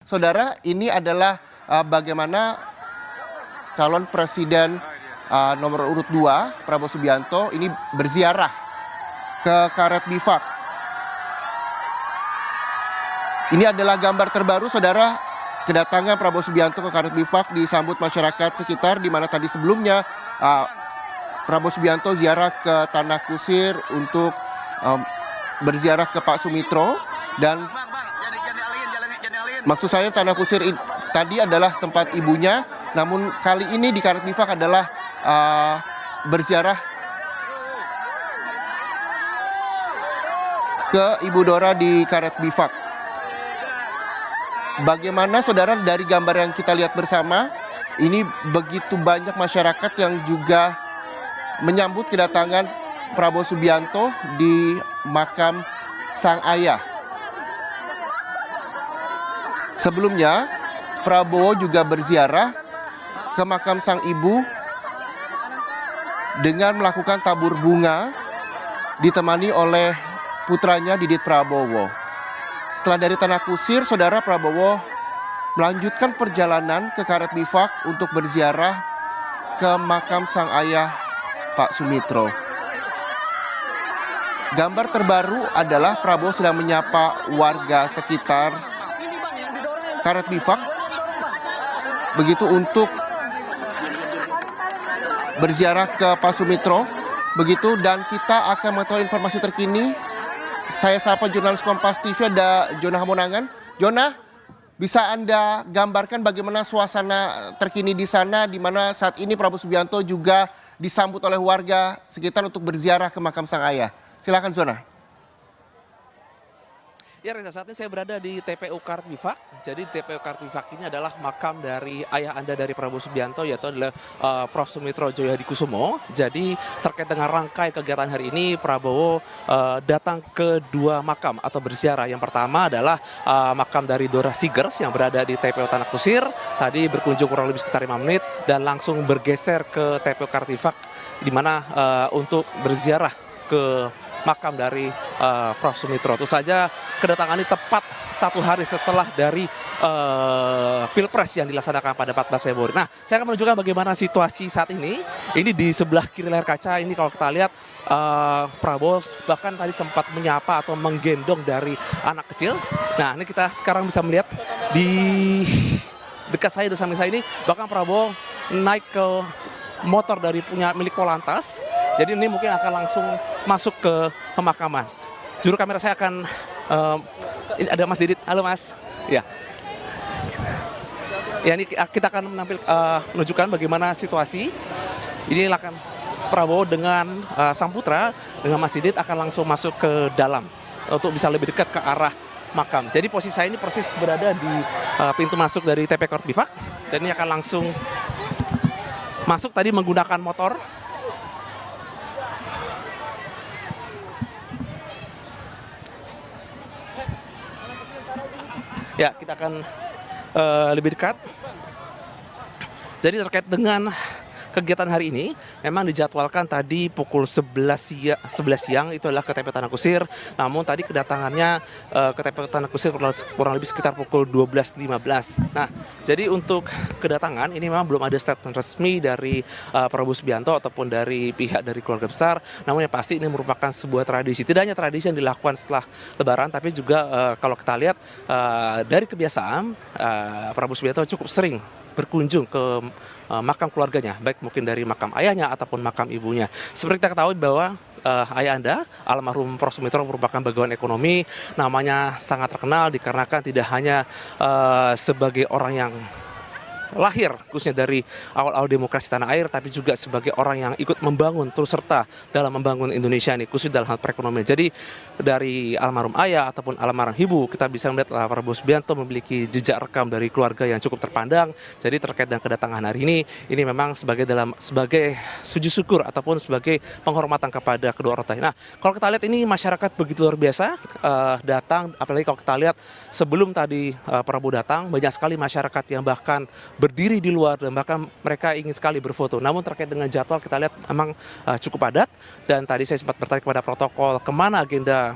Saudara, ini adalah bagaimana calon presiden nomor urut 2, Prabowo Subianto, ini berziarah ke Karet Bifak. Ini adalah gambar terbaru, saudara, kedatangan Prabowo Subianto ke Karet Bifak disambut masyarakat sekitar, di mana tadi sebelumnya Prabowo Subianto ziarah ke Tanah Kusir untuk berziarah ke Pak Sumitro. Dan maksud saya Tanah Kusir tadi adalah tempat ibunya, namun kali ini di Karet Bifak adalah berziarah ke Ibu Dora di Karet Bifak. Bagaimana saudara dari gambar yang kita lihat bersama, ini begitu banyak masyarakat yang juga menyambut kedatangan Prabowo Subianto di makam sang ayah. Sebelumnya, Prabowo juga berziarah ke makam sang ibu dengan melakukan tabur bunga ditemani oleh putranya Didit Prabowo. Setelah dari Tanah Kusir, saudara, Prabowo melanjutkan perjalanan ke Karet Bifak untuk berziarah ke makam sang ayah Pak Sumitro. Gambar terbaru adalah Prabowo sedang menyapa warga sekitar Karet Bifak, begitu untuk berziarah ke Pak Sumitro, begitu, dan kita akan mengetahui informasi terkini. Saya sapa jurnalis Kompas TV, ada Jonah Hamonangan. Jonah, bisa Anda gambarkan bagaimana suasana terkini di sana, di mana saat ini Prabowo Subianto juga disambut oleh warga sekitar untuk berziarah ke makam sang ayah. Silakan, Jonah. Ya, Reza, saat ini saya berada di TPU Karet Bifak. Jadi TPU Karet Bifak ini adalah makam dari ayah Anda dari Prabowo Subianto, yaitu adalah Prof. Sumitro Djoyohadikusumo. Jadi terkait dengan rangkai kegiatan hari ini, Prabowo datang ke dua makam atau berziarah. Yang pertama adalah makam dari Dora Sigers yang berada di TPU Tanah Kusir. Tadi berkunjung kurang lebih sekitar 5 menit dan langsung bergeser ke TPU Karet Bifak, di mana untuk berziarah ke makam dari Prof. Sumitro. Tentu saja kedatangan ini tepat satu hari setelah dari Pilpres yang dilaksanakan pada 14 Februari. Nah, saya akan menunjukkan bagaimana situasi saat ini. Ini di sebelah kiri layar kaca, ini kalau kita lihat Prabowo bahkan tadi sempat menyapa atau menggendong dari anak kecil. Nah, ini kita sekarang bisa melihat di dekat saya, di samping saya ini, bahkan Prabowo naik ke motor dari milik Polantas. Jadi ini mungkin akan langsung masuk ke pemakaman. Juru kamera saya akan ini ada Mas Didit. Halo Mas. Ya. Ya, ini kita akan menunjukkan bagaimana situasi. Ini akan Prabowo dengan sang putra dengan Mas Didit akan langsung masuk ke dalam untuk bisa lebih dekat ke arah makam. Jadi posisi saya ini persis berada di pintu masuk dari TPU Karet Bifak, dan ini akan langsung masuk tadi menggunakan motor. Ya, kita akan lebih dekat. Jadi terkait dengan kegiatan hari ini, memang dijadwalkan tadi pukul 11 siang itu adalah ke TPU Tanah Kusir. Namun tadi kedatangannya ke TPU Tanah Kusir kurang lebih sekitar pukul 12.15. Nah, jadi untuk kedatangan ini memang belum ada statement resmi dari Prabowo Subianto ataupun dari pihak dari keluarga besar. Namun yang pasti ini merupakan sebuah tradisi. Tidak hanya tradisi yang dilakukan setelah Lebaran, tapi juga kalau kita lihat dari kebiasaan Prabowo Subianto cukup sering berkunjung ke makam keluarganya, baik mungkin dari makam ayahnya ataupun makam ibunya. Seperti kita ketahui bahwa ayah Anda, almarhum Prof. Sumitro, merupakan bagawan ekonomi, namanya sangat terkenal dikarenakan tidak hanya sebagai orang yang lahir khususnya dari awal-awal demokrasi tanah air, tapi juga sebagai orang yang ikut membangun terus serta dalam membangun Indonesia ini, khusus dalam hal perekonomian. Jadi dari almarhum ayah ataupun almarhum ibu, kita bisa melihat Prabowo Subianto memiliki jejak rekam dari keluarga yang cukup terpandang. Jadi terkait dengan kedatangan hari ini memang sebagai sujud syukur ataupun sebagai penghormatan kepada kedua orang tua. Nah, kalau kita lihat ini masyarakat begitu luar biasa datang, apalagi kalau kita lihat sebelum tadi Prabowo datang, banyak sekali masyarakat yang bahkan berdiri di luar dan bahkan mereka ingin sekali berfoto. Namun terkait dengan jadwal kita lihat memang cukup padat, dan tadi saya sempat bertanya kepada protokol kemana agenda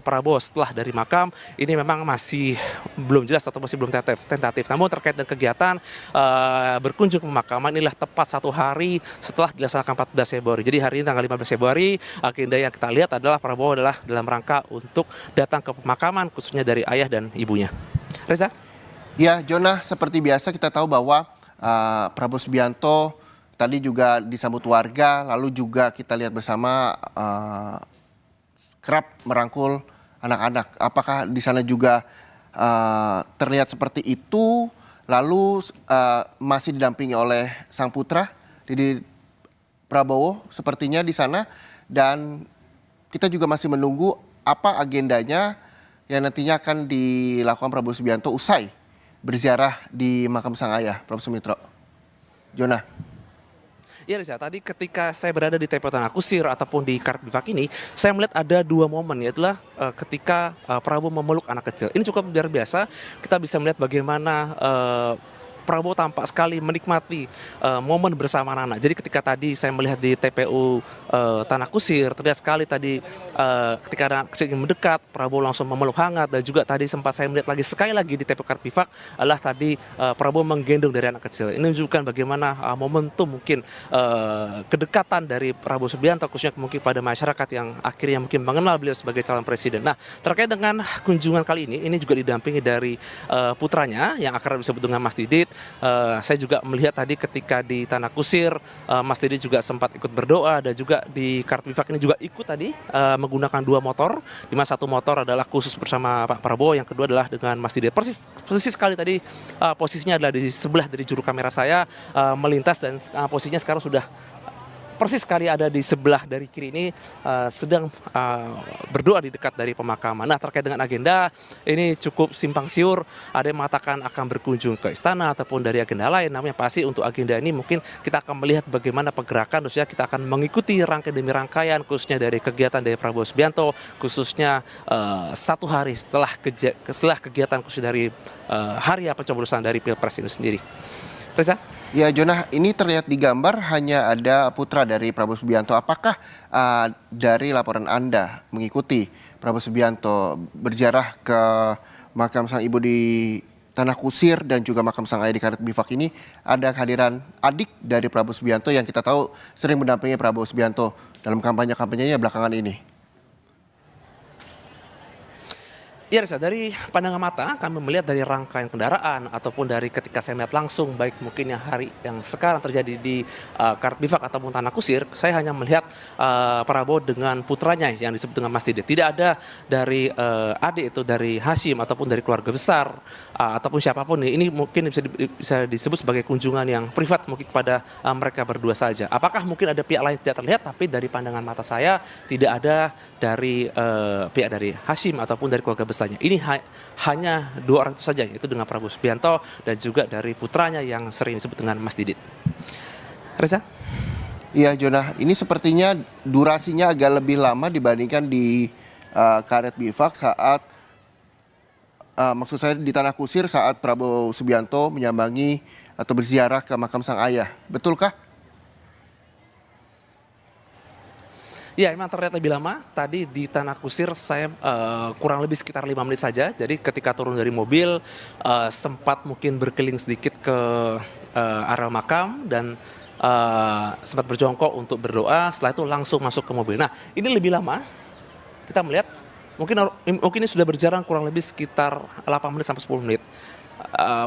Prabowo setelah dari makam ini memang masih belum jelas atau masih belum tentatif. Namun terkait dengan kegiatan berkunjung ke pemakaman inilah tepat 1 hari setelah dilaksanakan 14 Februari. Jadi hari ini tanggal 15 Februari, agenda yang kita lihat adalah Prabowo adalah dalam rangka untuk datang ke pemakaman khususnya dari ayah dan ibunya. Reza? Ya, Jonah, seperti biasa kita tahu bahwa Prabowo Subianto tadi juga disambut warga, lalu juga kita lihat bersama kerap merangkul anak-anak. Apakah di sana juga terlihat seperti itu? Lalu masih didampingi oleh sang putra Didi Prabowo sepertinya di sana, dan kita juga masih menunggu apa agendanya yang nantinya akan dilakukan Prabowo Subianto usai berziarah di makam sang ayah, Prof. Sumitro. Jonah. Ya Reza, tadi ketika saya berada di TPO Tanah Kusir ataupun di Karet Bifak ini, saya melihat ada 2 momen, yaitu ketika Prabowo memeluk anak kecil. Ini cukup luar biasa, kita bisa melihat bagaimana Prabowo tampak sekali menikmati momen bersama anak-anak. Jadi ketika tadi saya melihat di TPU Tanah Kusir, terlihat sekali tadi ketika anak kecil mendekat, Prabowo langsung memeluk hangat, dan juga tadi sempat saya melihat sekali lagi di TPU Karet Bifak adalah tadi Prabowo menggendong dari anak kecil. Ini menunjukkan bagaimana momentum mungkin kedekatan dari Prabowo Subianto khususnya mungkin pada masyarakat yang akhirnya mungkin mengenal beliau sebagai calon presiden. Nah, terkait dengan kunjungan kali ini juga didampingi dari putranya yang akrab disebut dengan Mas Didit. Saya juga melihat tadi ketika di Tanah Kusir, Mas Didi juga sempat ikut berdoa, dan juga di Karet Bifak ini juga ikut tadi menggunakan 2 motor, di mana 1 motor adalah khusus bersama Pak Prabowo, yang kedua adalah dengan Mas Didi. Persis sekali tadi posisinya adalah di sebelah dari juru kamera saya melintas, dan posisinya sekarang sudah persis sekali ada di sebelah dari kiri ini sedang berdoa di dekat dari pemakaman. Nah, terkait dengan agenda ini cukup simpang siur, ada yang mengatakan akan berkunjung ke istana ataupun dari agenda lain. Namun yang pasti untuk agenda ini mungkin kita akan melihat bagaimana pergerakan, khususnya kita akan mengikuti rangkaian demi rangkaian khususnya dari kegiatan dari Prabowo Subianto, khususnya 1 hari setelah kegiatan khusus dari hari pencoblosan dari Pilpres ini sendiri. Reza? Ya, Jonah, ini terlihat di gambar hanya ada putra dari Prabowo Subianto. Apakah dari laporan Anda mengikuti Prabowo Subianto berziarah ke makam sang ibu di Tanah Kusir dan juga makam sang ayah di Karet Bifak ini, ada kehadiran adik dari Prabowo Subianto yang kita tahu sering mendampingi Prabowo Subianto dalam kampanye-kampanyenya belakangan ini? Ya Reza, dari pandangan mata kami melihat dari rangkaian kendaraan ataupun dari ketika saya melihat langsung, baik mungkin yang sekarang terjadi di Karet Bifak ataupun Tanah Kusir, saya hanya melihat Prabowo dengan putranya yang disebut dengan Mas Didi. Tidak ada dari adik itu dari Hashim ataupun dari keluarga besar ataupun siapapun. Ini mungkin bisa disebut sebagai kunjungan yang privat mungkin kepada mereka berdua saja. Apakah mungkin ada pihak lain tidak terlihat, tapi dari pandangan mata saya tidak ada dari pihak dari Hashim ataupun dari keluarga besar. Ini hanya 2 orang itu saja, yaitu dengan Prabowo Subianto dan juga dari putranya yang sering disebut dengan Mas Didit. Reza? Iya, Jonah, ini sepertinya durasinya agak lebih lama dibandingkan di Karet Bifak saat maksud saya di Tanah Kusir saat Prabowo Subianto menyambangi atau berziarah ke makam sang ayah. Betulkah? Ya, memang terlihat lebih lama. Tadi di Tanah Kusir saya kurang lebih sekitar 5 menit saja. Jadi ketika turun dari mobil sempat mungkin berkeliling sedikit ke area makam dan sempat berjongkok untuk berdoa. Setelah itu langsung masuk ke mobil. Nah, ini lebih lama. Kita melihat mungkin ini sudah berjalan kurang lebih sekitar 8 menit sampai 10 menit.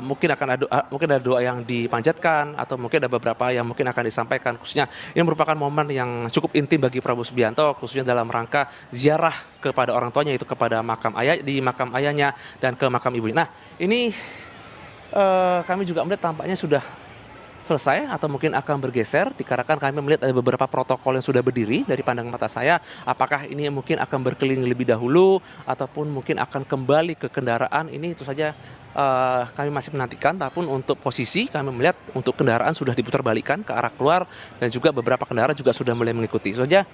Mungkin ada doa yang dipanjatkan atau mungkin ada beberapa yang mungkin akan disampaikan, khususnya ini merupakan momen yang cukup intim bagi Prabowo Subianto khususnya dalam rangka ziarah kepada orang tuanya, yaitu kepada makam ayahnya dan ke makam ibunya. Nah, ini kami juga melihat tampaknya sudah selesai atau mungkin akan bergeser, dikarenakan kami melihat ada beberapa protokol yang sudah berdiri dari pandangan mata saya. Apakah ini mungkin akan berkeliling lebih dahulu ataupun mungkin akan kembali ke kendaraan, ini itu saja kami masih menantikan. Tapi untuk posisi kami melihat untuk kendaraan sudah diputar balikan ke arah keluar dan juga beberapa kendaraan juga sudah mulai mengikuti. Itu saja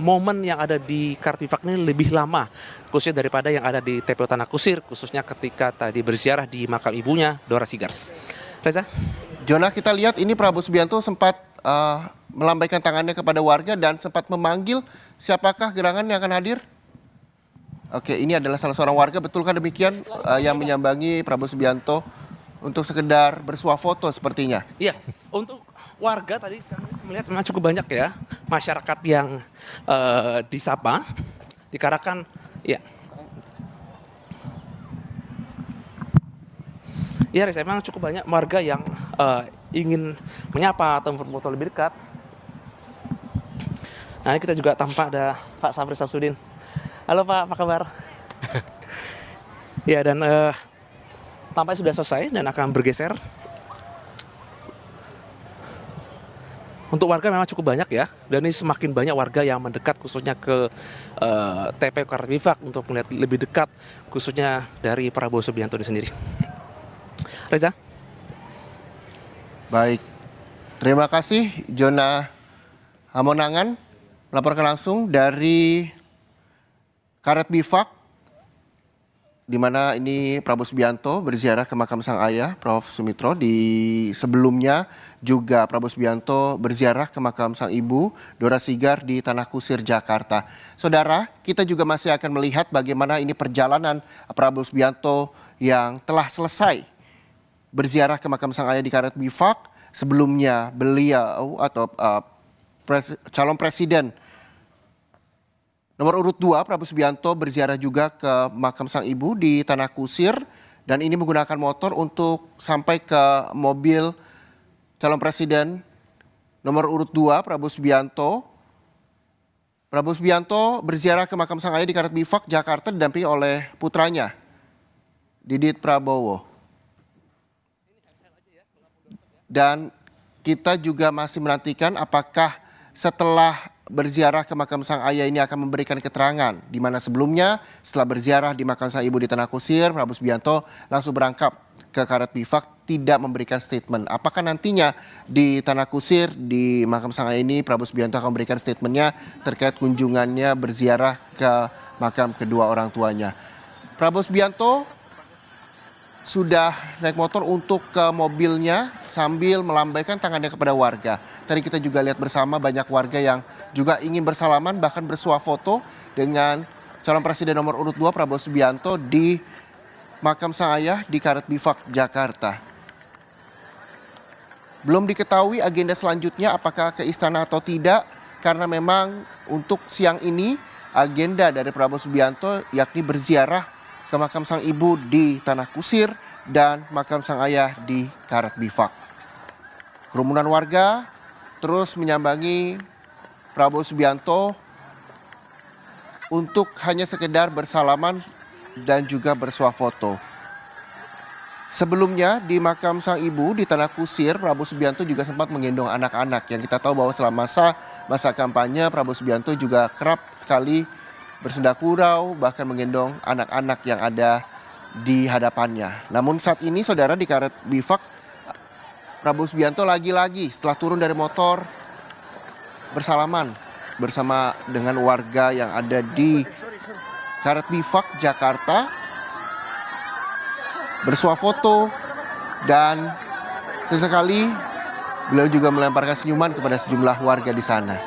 momen yang ada di Karet Bifak ini lebih lama khususnya daripada yang ada di TPO Tanah Kusir, khususnya ketika tadi berziarah di makam ibunya Dora Sigars. Reza? Jonah, kita lihat ini Prabowo Subianto sempat melambaikan tangannya kepada warga dan sempat memanggil siapakah gerangan yang akan hadir? Oke, ini adalah salah seorang warga, betulkah demikian yang menyambangi Prabowo Subianto untuk sekedar bersuah foto sepertinya? Iya, untuk warga tadi kami melihat memang cukup banyak ya masyarakat yang disapa, dikarenakan ya. Iya, Riz, memang cukup banyak warga yang ingin menyapa atau berfoto lebih dekat. Nah, ini kita juga tampak ada Pak Sabri Samsudin. Halo Pak, apa kabar? Ya, dan tampaknya sudah selesai dan akan bergeser. Untuk warga memang cukup banyak ya, dan ini semakin banyak warga yang mendekat khususnya ke TPU Karet Bifak untuk melihat lebih dekat khususnya dari Prabowo Subianto ini sendiri. Reza? Baik, terima kasih Jona Hamonangan melaporkan langsung dari Karet Bifak, di mana ini Prabowo Subianto berziarah ke makam sang ayah, Prof. Sumitro. Di sebelumnya juga Prabowo Subianto berziarah ke makam sang ibu, Dora Sigar, di Tanah Kusir, Jakarta. Saudara, kita juga masih akan melihat bagaimana ini perjalanan Prabowo Subianto yang telah selesai berziarah ke makam sang ayah di Karet Bifak. Sebelumnya beliau atau calon presiden nomor urut 2 Prabowo Subianto berziarah juga ke makam sang ibu di Tanah Kusir, dan ini menggunakan motor untuk sampai ke mobil calon presiden nomor urut 2 Prabowo Subianto. Prabowo Subianto berziarah ke makam sang ayah di Karet Bifak, Jakarta, didampingi oleh putranya, Didit Prabowo. Dan kita juga masih menantikan apakah setelah berziarah ke makam sang ayah ini akan memberikan keterangan, di mana sebelumnya setelah berziarah di makam sang ibu di Tanah Kusir, Prabowo Subianto langsung berangkat ke Karet Bifak, tidak memberikan statement. Apakah nantinya di Tanah Kusir, di makam sang ayah ini, Prabowo Subianto akan memberikan statementnya terkait kunjungannya berziarah ke makam kedua orang tuanya. Prabowo Subianto sudah naik motor untuk ke mobilnya sambil melambaikan tangannya kepada warga. Tadi kita juga lihat bersama banyak warga yang juga ingin bersalaman, bahkan bersuah foto dengan calon presiden nomor urut 2 Prabowo Subianto di makam sang ayah di Karet Bifak, Jakarta. Belum diketahui agenda selanjutnya apakah ke istana atau tidak, karena memang untuk siang ini agenda dari Prabowo Subianto yakni berziarah ke makam sang ibu di Tanah Kusir dan makam sang ayah di Karet Bifak. Kerumunan warga terus menyambangi Prabowo Subianto untuk hanya sekedar bersalaman dan juga bersuah foto. Sebelumnya di makam sang ibu di Tanah Kusir, Prabowo Subianto juga sempat menggendong anak-anak, yang kita tahu bahwa selama masa kampanye Prabowo Subianto juga kerap sekali bersenda gurau, bahkan menggendong anak-anak yang ada di hadapannya. Namun saat ini saudara, di Karet Bifak, Prabowo Subianto lagi-lagi setelah turun dari motor bersalaman bersama dengan warga yang ada di Karet Bifak, Jakarta, bersuah foto, dan sesekali beliau juga melemparkan senyuman kepada sejumlah warga di sana.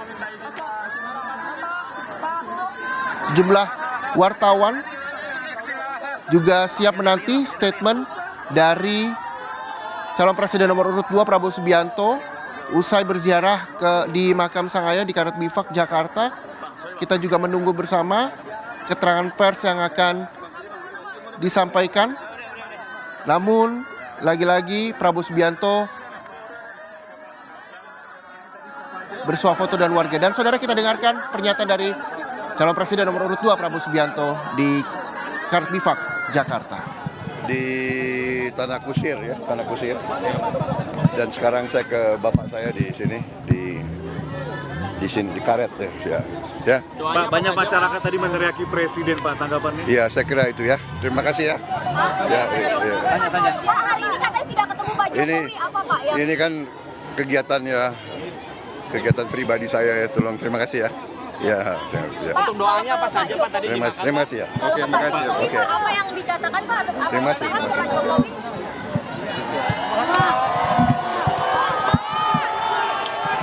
Sejumlah wartawan juga siap menanti statement dari calon presiden nomor urut 2 Prabowo Subianto usai berziarah di makam sang ayah di Karet Bifak, Jakarta. Kita juga menunggu bersama keterangan pers yang akan disampaikan. Namun lagi-lagi Prabowo Subianto bersuah foto dan warga. Dan saudara, kita dengarkan pernyataan dari calon presiden nomor urut 2 Prabowo Subianto di Karet Bifak, Jakarta. Di Tanah Kusir ya, Tanah Kusir. Dan sekarang saya ke bapak saya di sini, di sini di Karet ya. Ya. Pak, banyak masyarakat tadi meneriaki presiden, Pak, tanggapannya? Iya, saya kira itu ya. Terima kasih ya. Ya, ya. Tanya. Ya, hari ini katanya sudah ketemu Pak Jokowi, apa Pak ya? Ini kan kegiatan ya, kegiatan pribadi saya ya, tolong terima kasih ya. Ya. Untuk doanya apa saja Pak tadi Terima kasih ya. Oke, makasih. Oke. Apa yang dikatakan Pak? Apa Terima yang kasih. dibahas Pak Jokowi?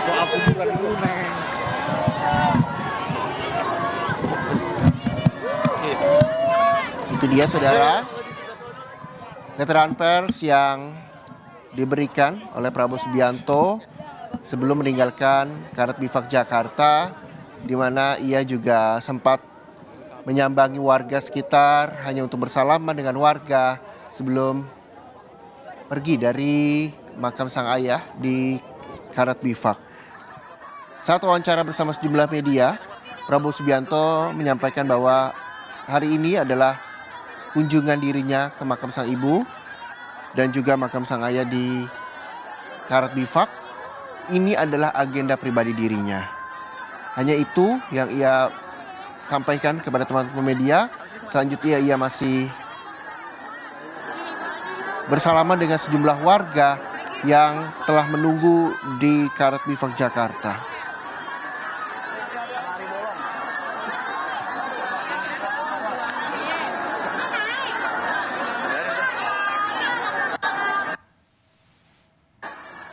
Soal kuburan dulu, Neng. Iya saudara, keterangan pers yang diberikan oleh Prabowo Subianto sebelum meninggalkan Karet Bifak Jakarta, di mana ia juga sempat menyambangi warga sekitar hanya untuk bersalaman dengan warga sebelum pergi dari makam sang ayah di Karet Bifak. Saat wawancara bersama sejumlah media, Prabowo Subianto menyampaikan bahwa hari ini adalah kunjungan dirinya ke makam sang ibu dan juga makam sang ayah di Karet Bifak. Ini adalah agenda pribadi dirinya. Hanya itu yang ia sampaikan kepada teman-teman media. Selanjutnya ia masih bersalaman dengan sejumlah warga yang telah menunggu di Karet Bifak Jakarta.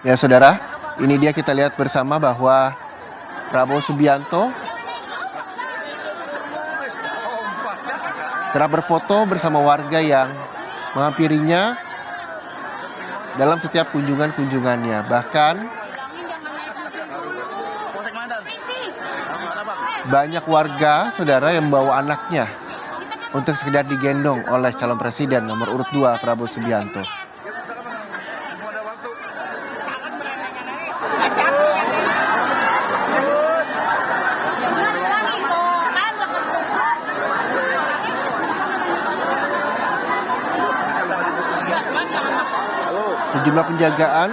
Ya saudara, ini dia kita lihat bersama bahwa Prabowo Subianto kerap berfoto bersama warga yang menghampirinya dalam setiap kunjungannya. Bahkan banyak warga saudara yang membawa anaknya untuk sekedar digendong oleh calon presiden nomor urut 2 Prabowo Subianto. Sejumlah penjagaan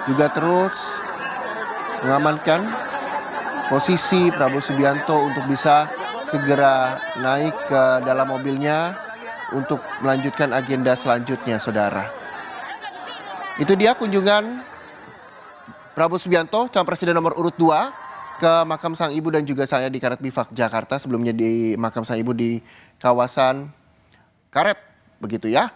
juga terus mengamankan posisi Prabowo Subianto untuk bisa segera naik ke dalam mobilnya untuk melanjutkan agenda selanjutnya, saudara. Itu dia kunjungan Prabowo Subianto, calon presiden nomor urut 2 ke makam sang ibu dan juga saya di Karet Bifak Jakarta, sebelumnya di makam sang ibu di kawasan Karet, begitu ya.